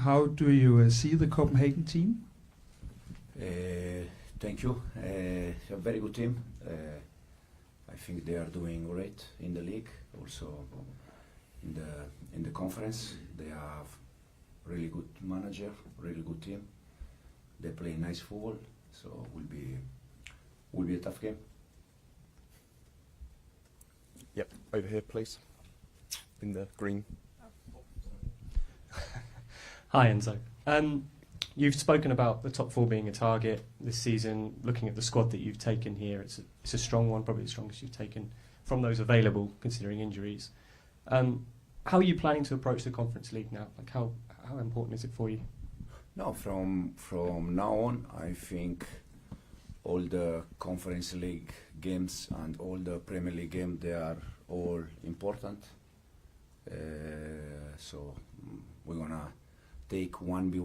How do you see the Copenhagen team? Thank you. A very good team. I think they are doing great in the league, also in the conference. They have really good manager, really good team. They play nice football, so will be a tough game. Yep, over here, please. In the green. Hi, Enzo. You've spoken about the top four being a target this season. Looking at the squad that you've taken here, it's a strong one, probably the strongest you've taken from those available, considering injuries. How are you planning to approach the Conference League now? Like how important is it for you? No, from now on, I think all the Conference League games and all the Premier League games, they are all important. So we're gonna take one by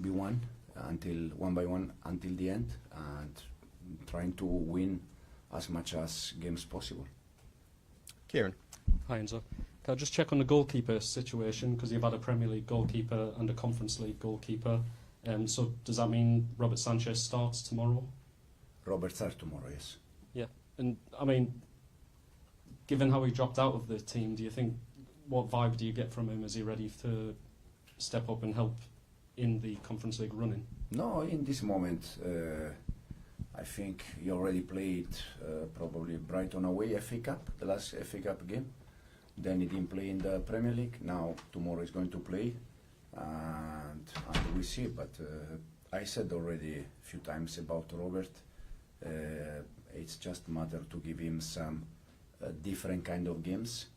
one until the end, and trying to win as much as games possible. Kieran. Hi, Enzo. Can I just check on the goalkeeper situation, because you've had a Premier League goalkeeper and a Conference League goalkeeper. So does that mean Robert Sanchez starts tomorrow? Robert starts tomorrow, yes. Yeah, and I mean, given how he dropped out of the team, do you think, what vibe do you get from him? Is he ready to step up and help in the Conference League running? No, in this moment, I think he already played probably Brighton away FA Cup, the last FA Cup game. Then he didn't play in the Premier League. Now tomorrow he's going to play, and we see. But I said already a few times about Robert. It's just a matter to give him some different kind of games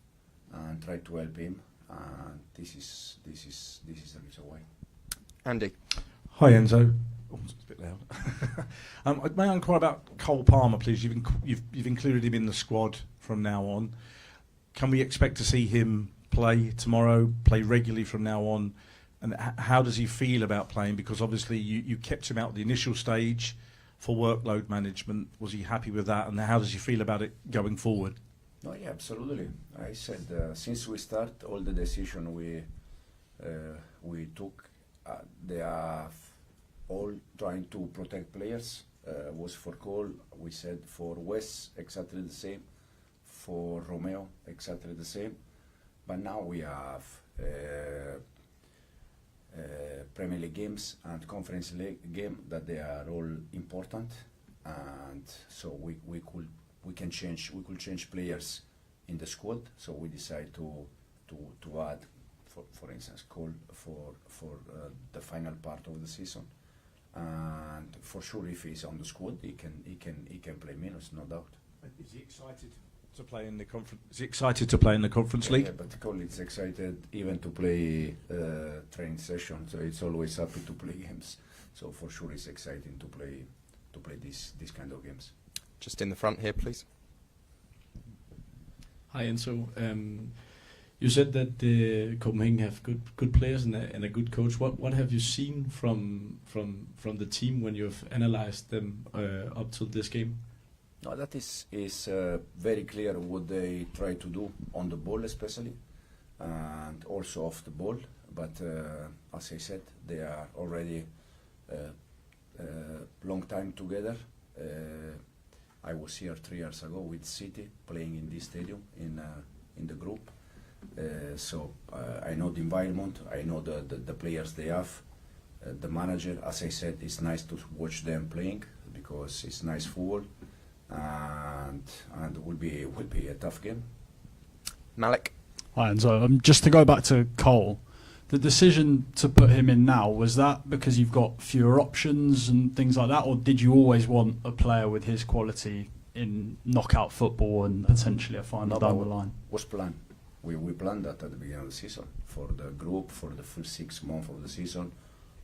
and try to help him. And this is the reason why. Andy. Hi, Enzo. Oh, it's a bit loud. May I inquire about Cole Palmer, please? You've included him in the squad from now on. Can we expect to see him play tomorrow, play regularly from now on? And how does he feel about playing? Because obviously you kept him out at the initial stage for workload management. Was he happy with that? And how does he feel about it going forward? No, yeah, absolutely. I said since we start, all the decision we took, they are all trying to protect players. Was for Cole, we said for Wes exactly the same, for Romeo exactly the same. But now we have Premier League games and Conference League game that they are all important, and so we could change players in the squad. So we decide to add, for instance, Cole for the final part of the season, and for sure if he's on the squad, he can play minutes, no doubt. Is he excited to play in the conference? Is he excited to play in the Conference League? Yeah, but Cole is excited even to play training session. So it's always happy to play games. So for sure, it's exciting to play these kind of games. Just in the front here, please. Hi, Enzo. You said that Copenhagen have good players and a good coach. What have you seen from the team when you've analyzed them up to this game? No, that is very clear what they try to do on the ball, especially, and also off the ball. But as I said, they are already long time together. I was here 3 years ago with City, playing in this stadium in the group. So I know the environment, I know the players they have, the manager. As I said, it's nice to watch them playing because it's nice football, and will be a tough game. Malik. Hi, Enzo. Just to go back to Cole, the decision to put him in now, was that because you've got fewer options and things like that, or did you always want a player with his quality in knockout football and potentially a final down the line? Was planned. We planned that at the beginning of the season for the group, for the full 6 months of the season,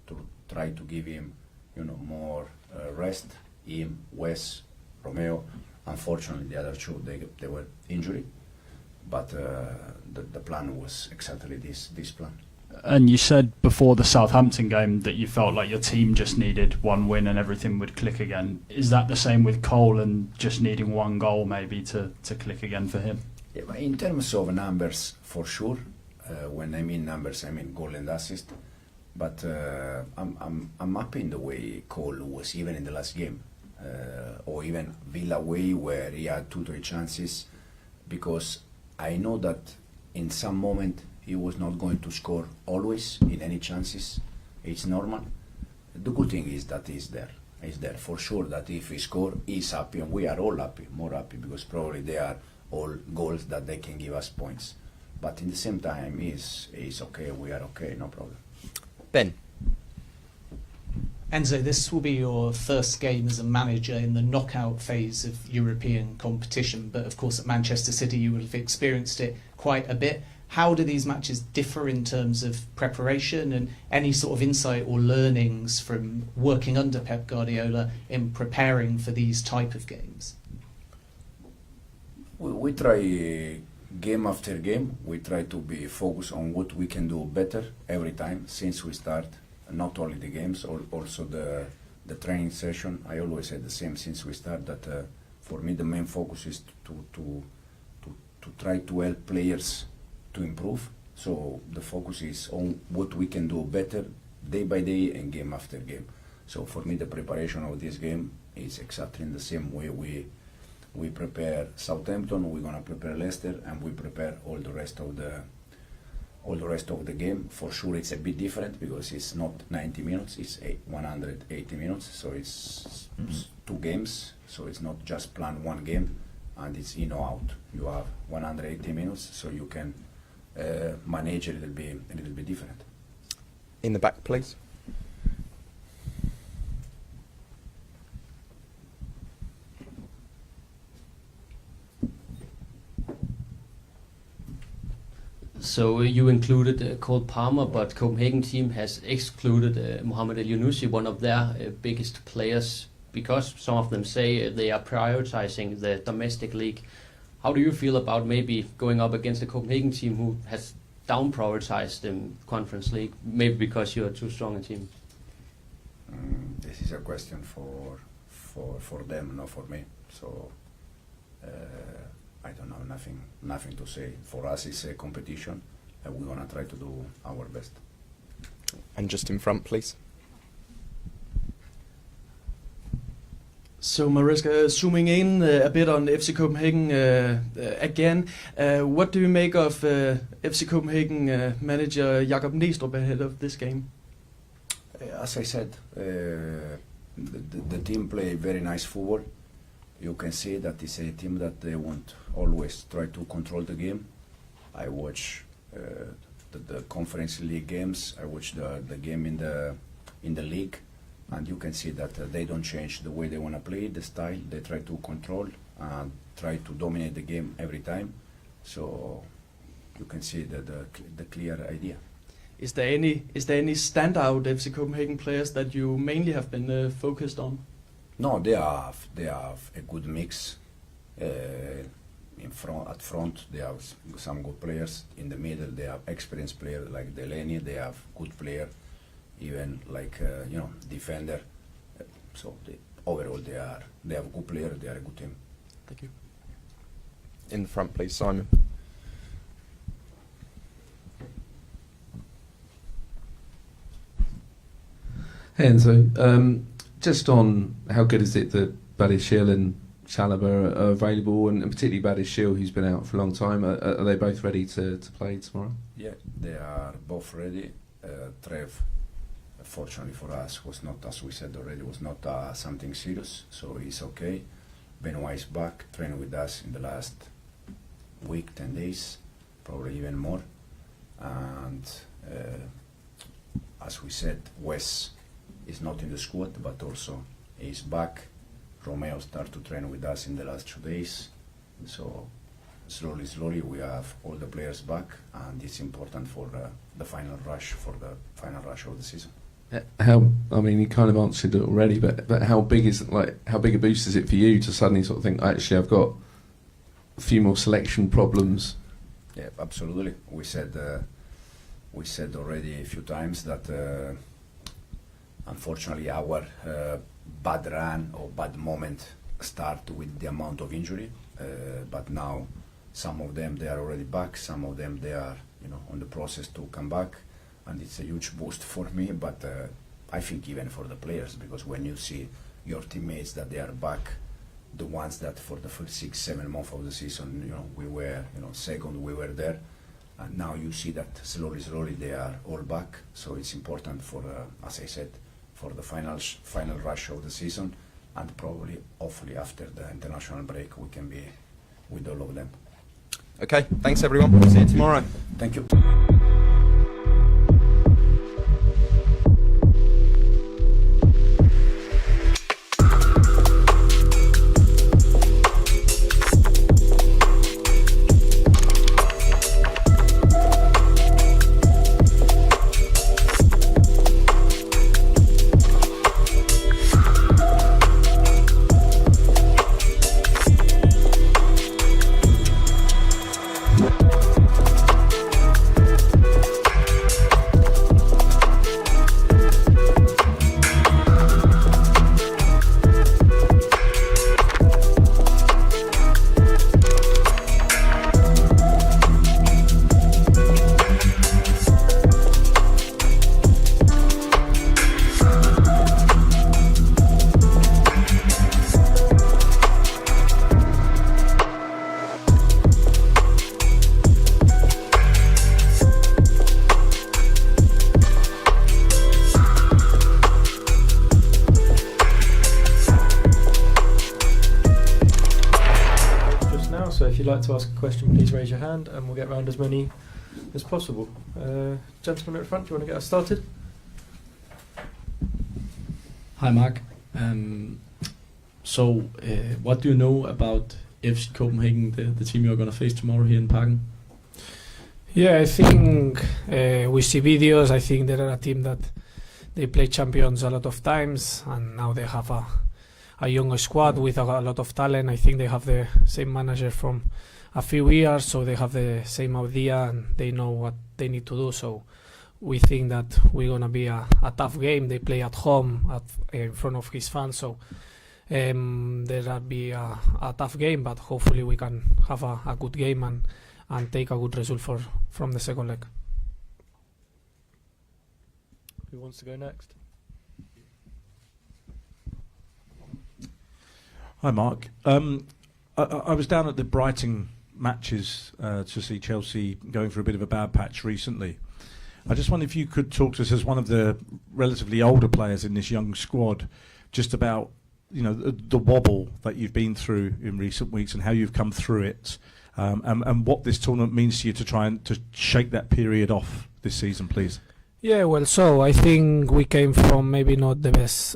to try to give him, more rest. Him, Wes, Romeo. Unfortunately, the other two they were injured, but the plan was exactly this plan. And you said before the Southampton game that you felt like your team just needed one win and everything would click again. Is that the same with Cole and just needing one goal maybe to click again for him? Yeah, but in terms of numbers, for sure. When I mean numbers, I mean goal and assist. But I'm happy in the way Cole was, even in the last game, or even Villa away where he had 2-3 chances, because I know that in some moment he was not going to score always in any chances. It's normal. The good thing is that he's there. He's there for sure. That if he score, he's happy, and we are all happy, more happy, because probably they are all goals that they can give us points. But in the same time, he's okay. We are okay, no problem. Ben. Enzo, this will be your first game as a manager in the knockout phase of European competition, but of course at Manchester City you will have experienced it quite a bit. How do these matches differ in terms of preparation, and any sort of insight or learnings from working under Pep Guardiola in preparing for these type of games? We try game after game. We try to be focused on what we can do better every time since we start. Not only the games, also the training session. I always say the same since we start, that for me the main focus is to try to help players to improve. So the focus is on what we can do better day by day and game after game. So for me the preparation of this game is exactly in the same way we prepare Southampton, we're gonna prepare Leicester, and we prepare all the rest of the game. For sure it's a bit different because it's not 90 minutes, it's 180 minutes, so it's 2 games, so it's not just plan one game and it's in or out. You have 180 minutes, so you can manage a little bit different. In the back, please. So you included Cole Palmer, but Copenhagen team has excluded Mohamed El-Yunusi, one of their biggest players, because some of them say they are prioritizing the domestic league. How do you feel about maybe going up against the Copenhagen team who has down-prioritized the Conference League, maybe because you are too strong a team? This is a question for them, not for me. So I don't know, nothing to say. For us, it's a competition, and we're gonna try to do our best. And just in front, please. So Maresca, zooming in a bit on FC Copenhagen again, what do you make of FC Copenhagen manager Jakob Næstrup ahead of this game? As I said, the team play very nice football. You can see that it's a team that they want always try to control the game. I watch the Conference League games. I watch the game in the league, and you can see that they don't change the way they want to play, the style. They try to control and try to dominate the game every time. So you can see the clear idea. Is there any standout FC Copenhagen players that you mainly have been focused on? No, they have a good mix. At front, they have some good players. In the middle, they have experienced players like Delaney. They have good player, even like defender. So overall, they have good players. They are a good team. Thank you. In the front, please, Simon. Hey Enzo, just on how good is it that Badiashile and Chalobah are available, and particularly Badiashile, who's been out for a long time, are they both ready to play tomorrow? Yeah, they are both ready. Trev, fortunately for us, was not, as we said already, was not something serious, so he's okay. Benoit is back, training with us in the last week, 10 days, probably even more. And as we said, Wes is not in the squad, but also he's back. Romeo started to train with us in the last 2 days. So slowly we have all the players back, and it's important for the final rush of the season. I mean, you kind of answered it already, but how big a boost is it for you to suddenly sort of think, actually, I've got a few more selection problems? Yeah, absolutely. We said already a few times that unfortunately our bad run or bad moment start with the amount of injury, but now some of them they are already back, some of them they are on the process to come back, and it's a huge boost for me. But I think even for the players, because when you see your teammates that they are back, the ones that for the first 6-7 months of the season, we were, second, we were there, and now you see that slowly they are all back. So it's important for, as I said, for the final rush of the season, and probably, hopefully, after the international break, we can be with all of them. Okay, thanks everyone. See you tomorrow. Thank you. So if you'd like to ask a question, please raise your hand and we'll get round as many as possible. Gentleman at the front, do you want to get us started? Hi, Marc. What do you know about FC Copenhagen, the team you're going to face tomorrow here in Parken? Yeah, I think we see videos. I think they're a team that they play champions a lot of times, and now they have a young squad with a lot of talent. I think they have the same manager from a few years, so they have the same idea and they know what they need to do. So we think that we're gonna be a tough game. They play at home in front of his fans, so there'll be a tough game. But hopefully we can have a good game and take a good result from the second leg. Who wants to go next? Hi, Marc. I was down at the Brighton matches to see Chelsea going through a bit of a bad patch recently. I just wonder if you could talk to us as one of the relatively older players in this young squad, just about the wobble that you've been through in recent weeks and how you've come through it, and what this tournament means to you to try and to shake that period off this season, please. Yeah, well, so I think we came from maybe not the best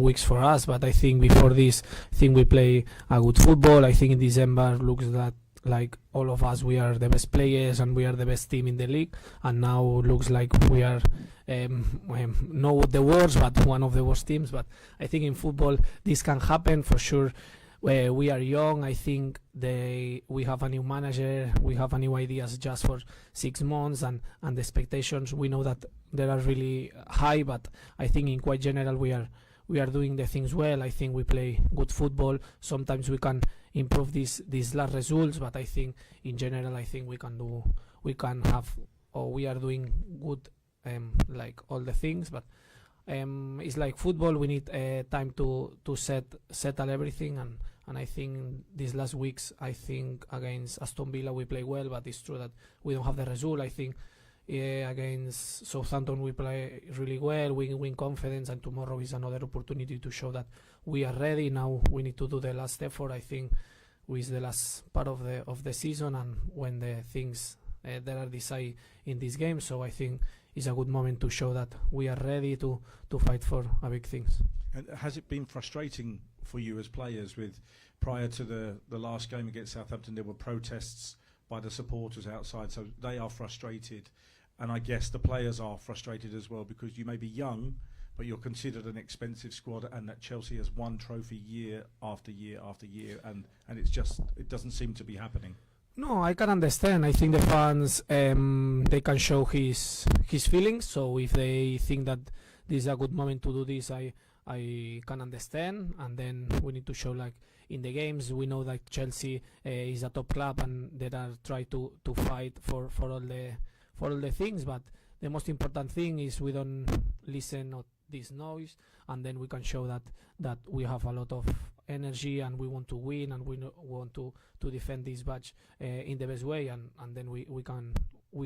weeks for us, but I think before this, I think we play a good football. I think in December looks that like all of us, we are the best players and we are the best team in the league, and now looks like we are not the worst, but one of the worst teams. But I think in football this can happen for sure. We are young. I think we have a new manager. We have a new ideas just for 6 months, and the expectations, we know that they are really high. But I think in quite general we are doing the things well. I think we play good football. Sometimes we can improve these last results, but I think in general I think we are doing good, like all the things. But it's like football. We need time to settle everything, and I think these last weeks, I think against Aston Villa we play well, but it's true that we don't have the result. I think against Southampton we play really well, we win confidence, and tomorrow is another opportunity to show that we are ready. Now we need to do the last effort, I think, with the last part of the season, and when the things that are decided in this game. So I think it's a good moment to show that we are ready to fight for a big things. And has it been frustrating for you as players prior to the last game against Southampton, there were protests by the supporters outside, so they are frustrated, and I guess the players are frustrated as well, because you may be young, but you're considered an expensive squad, and that Chelsea has won trophy year after year after year, and it doesn't seem to be happening. No, I can understand. I think the fans, they can show his feelings. So if they think that this is a good moment to do this, I can understand. And then we need to show, like in the games, we know that Chelsea is a top club, and they are try to fight for all the things. But the most important thing is we don't listen to this noise, and then we can show that we have a lot of energy and we want to win and we want to defend this badge in the best way, and then we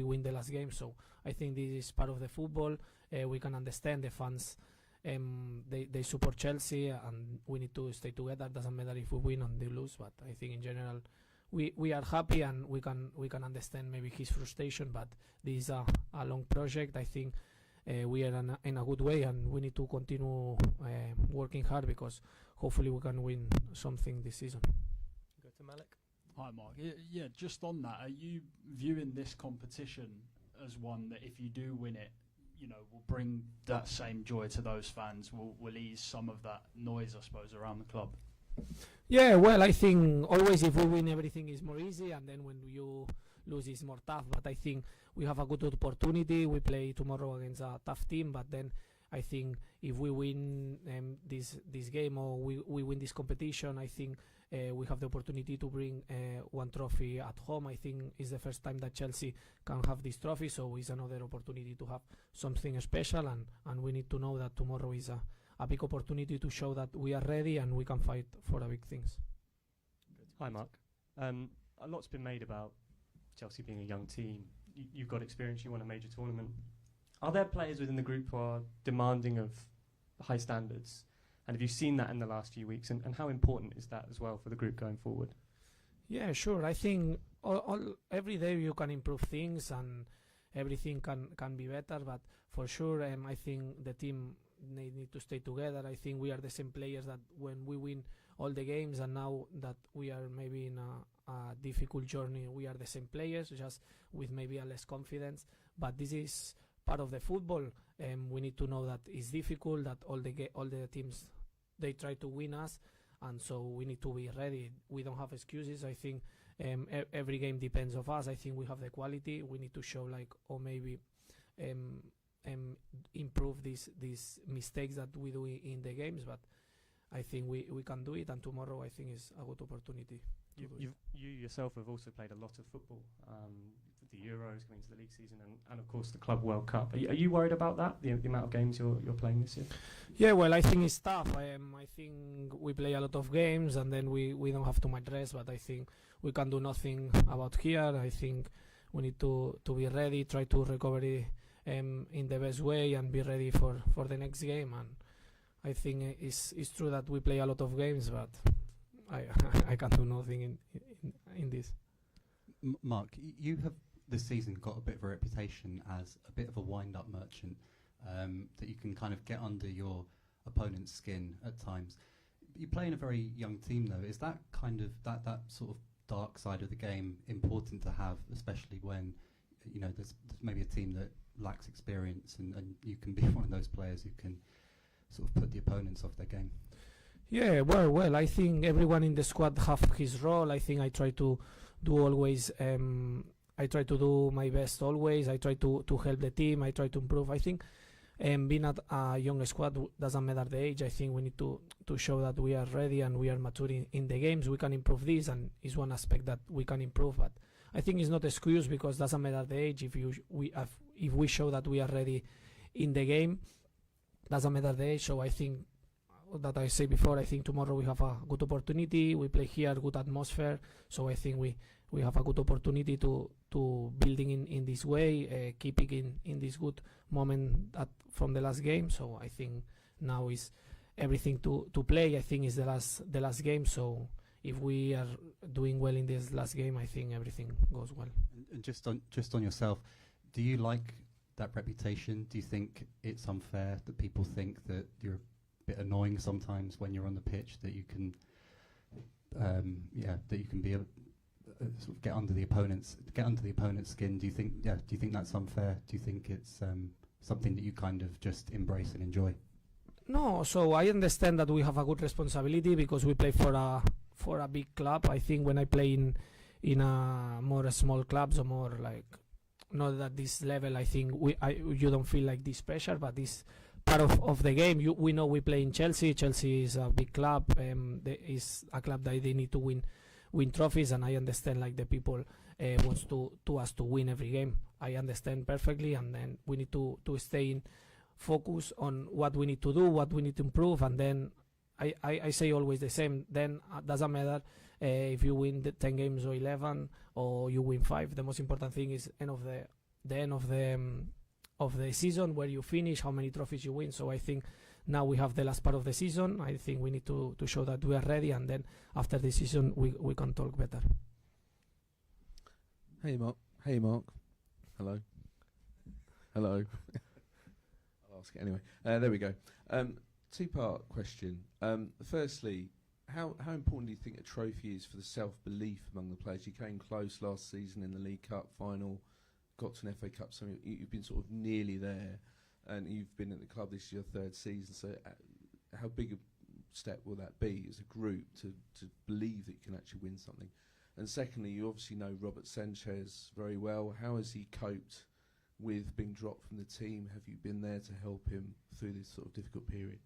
win the last game. So I think this is part of the football. We can understand the fans. They support Chelsea, and we need to stay together. Doesn't matter if we win or they lose, but I think in general we are happy, and we can understand maybe his frustration. But this is a long project. I think we are in a good way, and we need to continue working hard, because hopefully we can win something this season. Go to Malik. Hi, Mark. Yeah, just on that, are you viewing this competition as one that if you do win it, will bring that same joy to those fans, will ease some of that noise, I suppose, around the club? Yeah, well, I think always if we win, everything is more easy, and then when you lose, it's more tough. But I think we have a good opportunity. We play tomorrow against a tough team, but then I think if we win this game, or we win this competition, I think we have the opportunity to bring one trophy at home. I think it's the first time that Chelsea can have this trophy, so it's another opportunity to have something special, and we need to know that tomorrow is a big opportunity to show that we are ready and we can fight for the big things. Hi, Marc. A lot's been made about Chelsea being a young team. You've got experience, you won a major tournament. Are there players within the group who are demanding of high standards? And have you seen that in the last few weeks? And how important is that as well for the group going forward? Yeah, sure. I think every day you can improve things, and everything can be better. But for sure, I think the team need to stay together. I think we are the same players that when we win all the games, and now that we are maybe in a difficult journey, we are the same players, just with maybe a less confidence. But this is part of the football. We need to know that it's difficult, that all the teams, they try to win us, and so we need to be ready. We don't have excuses. I think every game depends on us. I think we have the quality. We need to show maybe improve these mistakes that we do in the games, but I think we can do it, and tomorrow I think is a good opportunity. You yourself have also played a lot of football, the Euros, going into the league season, and of course the Club World Cup. Are you worried about that, the amount of games you're playing this year? Yeah, well, I think it's tough. I think we play a lot of games, and then we don't have too much rest, but I think we can do nothing about here. I think we need to be ready, try to recover it in the best way, and be ready for the next game. And I think it's true that we play a lot of games, but I can't do nothing in this. Marc, you have this season got a bit of a reputation as a bit of a wind-up merchant, that you can kind of get under your opponent's skin at times. You play in a very young team, though. Is that kind of that sort of dark side of the game important to have, especially when there's maybe a team that lacks experience, and you can be one of those players who can sort of put the opponents off their game? Yeah, well, I think everyone in the squad have his role. I think I try to do always. I try to do my best always. I try to help the team. I try to improve. I think being at a young squad doesn't matter the age. I think we need to show that we are ready and we are mature in the games. We can improve this, and it's one aspect that we can improve. But I think it's not an excuse, because it doesn't matter the age. If we show that we are ready in the game, doesn't matter the age. So I think that I said before, I think tomorrow we have a good opportunity. We play here, good atmosphere. So I think we have a good opportunity to building in this way, keeping in this good moment from the last game. So I think now is everything to play. I think is the last game. So if we are doing well in this last game, I think everything goes well. And just on yourself, do you like that reputation? Do you think it's unfair that people think that you're bit annoying sometimes when you're on the pitch, that you can be sort of get under the opponent's skin? Do you think that's unfair? Do you think it's something that you kind of just embrace and enjoy? No, so I understand that we have a good responsibility, because we play for a big club. I think when I play in a more small clubs, or more like not at this level, I think you don't feel like this pressure, but this part of the game. We know we play in Chelsea. Chelsea is a big club. Is a club that they need to win trophies, and I understand like the people wants to us to win every game. I understand perfectly, and then we need to stay in focus on what we need to do, what we need to improve, and then I say always the same. Then doesn't matter if you win the 10 games or 11 or you win 5. The most important thing is the end of the season, where you finish, how many trophies you win. So I think now we have the last part of the season. I think we need to show that we are ready, and then after the season we can talk better. Hey Mark. Hello. I'll ask it anyway. There we go. Two-part question. Firstly, how important do you think a trophy is for the self-belief among the players? You came close last season in the League Cup final, got to an FA Cup, so you've been sort of nearly there, and you've been at the club this year, third season. So how big a step will that be as a group to believe that you can actually win something? And secondly, you obviously know Robert Sanchez very well. How has he coped with being dropped from the team? Have you been there to help him through this sort of difficult period?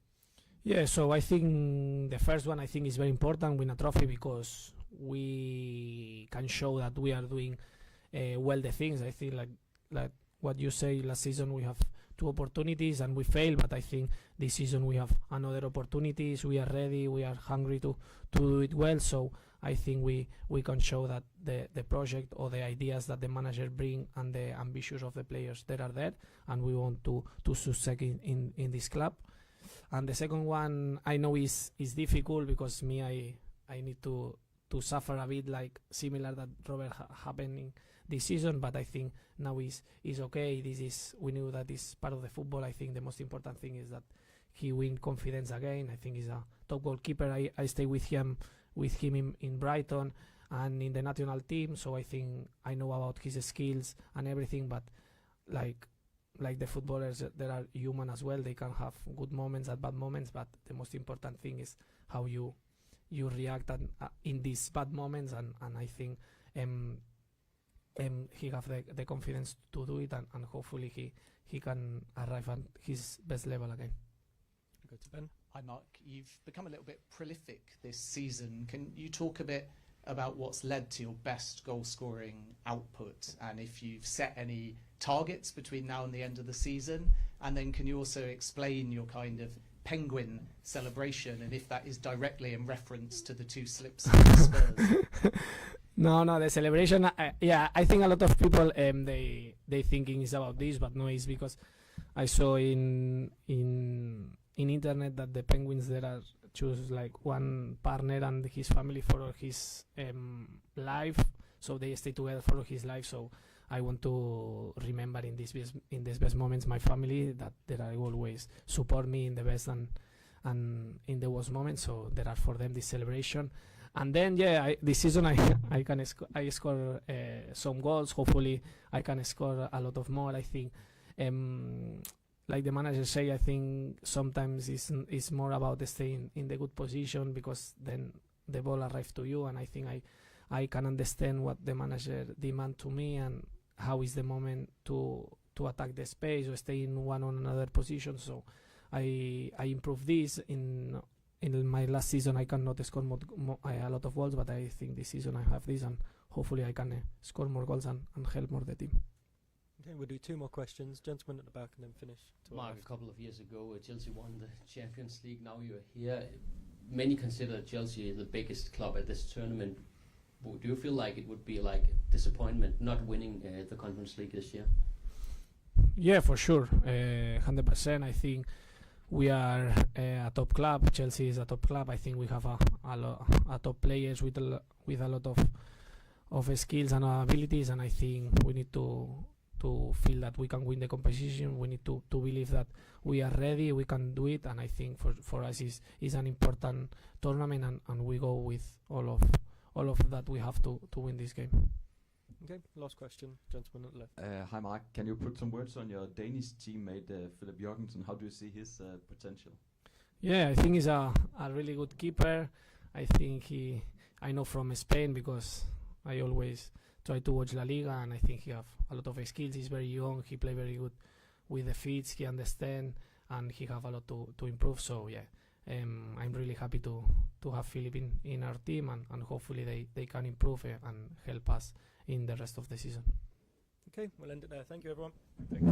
Yeah, so I think the first one, I think, is very important, win a trophy, because we can show that we are doing well the things. I think like what you say, last season we have 2 opportunities and we failed, but I think this season we have another opportunities. We are ready, we are hungry to do it well. So I think we can show that the project or the ideas that the manager bring and the ambitions of the players that are there, and we want to succeed in this club. And the second one, I know is difficult, because I need to suffer a bit, like similar that Robert happening this season, but I think now is okay. We knew that is part of the football. I think the most important thing is that he win confidence again. I think he's a top goalkeeper. I stay with him in Brighton and in the national team, so I think I know about his skills and everything, but like the footballers, they are human as well. They can have good moments and bad moments, but the most important thing is how you react in these bad moments, and I think he have the confidence to do it, and hopefully he can arrive at his best level again. Go to Ben. Hi Marc, you've become a little bit prolific this season. Can you talk a bit about what's led to your best goal scoring output, and if you've set any targets between now and the end of the season? And then can you also explain your kind of penguin celebration, and if that is directly in reference to the 2 slips of the Spurs? No, the celebration, I think a lot of people they thinking is about this, but no, it's because I saw in internet that the penguins there are choose like one partner and his family for his life, so they stay together for his life. So I want to remember in these best moments my family, that I always support me in the best and in the worst moments. So there are for them this celebration. And then this season I score some goals. Hopefully I can score a lot of more. I think like the manager say, I think sometimes it's more about staying in the good position, because then the ball arrives to you, and I think I can understand what the manager demand to me, and how is the moment to attack the space or stay in one or another position. So I improve this. In my last season I cannot score a lot of goals, but I think this season I have this, and hopefully I can score more goals and help more the team. Okay, we'll do 2 more questions. Gentleman at the back, and then finish. Marc, a couple of years ago, Chelsea won the Champions League. Now you're here. Many consider Chelsea the biggest club at this tournament. Do you feel like it would be like a disappointment not winning the Conference League this year? Yeah, for sure, 100%. I think we are a top club. Chelsea is a top club. I think we have a top players with a lot of skills and abilities, and I think we need to feel that we can win the competition. We need to believe that we are ready, we can do it, and I think for us is an important tournament, and we go with all of that we have to win this game. Okay, last question, gentleman at the left. Hi Marc, can you put some words on your Danish teammate Philip Jørgensen? How do you see his potential? Yeah, I think he's a really good keeper. I think I know from Spain, because I always try to watch La Liga, and I think he have a lot of skills. He's very young, he play very good with the feet, he understand, and he have a lot to improve. So yeah, I'm really happy to have Philip in our team, and hopefully they can improve and help us in the rest of the season. Okay, we'll end it there. Thank you, everyone. Thank you.